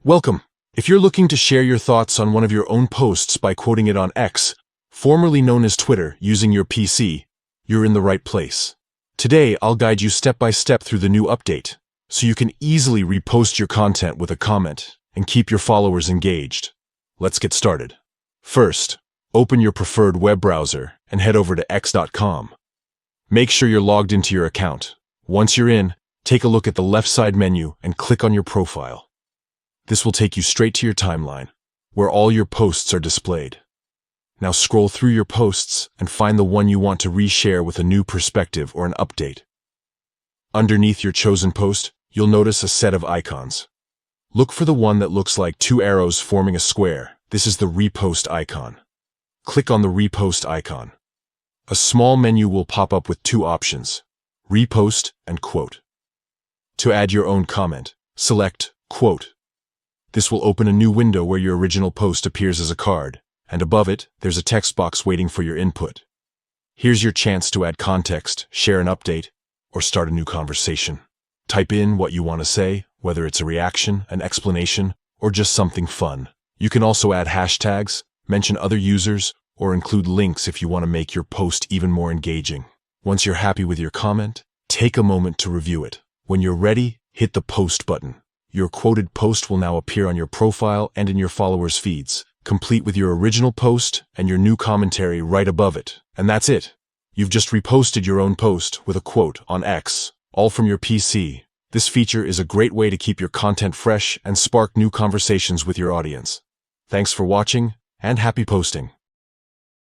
Welcome. If you're looking to share your thoughts on one of your own posts by quoting it on X, formerly known as Twitter, using your PC, you're in the right place. Today, I'll guide you step by step through the new update, so you can easily repost your content with a comment and keep your followers engaged. Let's get started. First, open your preferred web browser and head over to x.com. Make sure you're logged into your account. Once you're in, take a look at the left side menu and click on your profile. This will take you straight to your timeline, where all your posts are displayed. Now scroll through your posts and find the one you want to reshare with a new perspective or an update. Underneath your chosen post, you'll notice a set of icons. Look for the one that looks like two arrows forming a square. This is the Repost icon. Click on the Repost icon. A small menu will pop up with two options, Repost and Quote. To add your own comment, select Quote. This will open a new window where your original post appears as a card, and above it, there's a text box waiting for your input. Here's your chance to add context, share an update, or start a new conversation. Type in what you want to say, whether it's a reaction, an explanation, or just something fun. You can also add hashtags, mention other users, or include links if you want to make your post even more engaging. Once you're happy with your comment, take a moment to review it. When you're ready, hit the post button. Your quoted post will now appear on your profile and in your followers' feeds, complete with your original post and your new commentary right above it. And that's it. You've just reposted your own post with a quote on X, all from your PC. This feature is a great way to keep your content fresh and spark new conversations with your audience. Thanks for watching, and happy posting.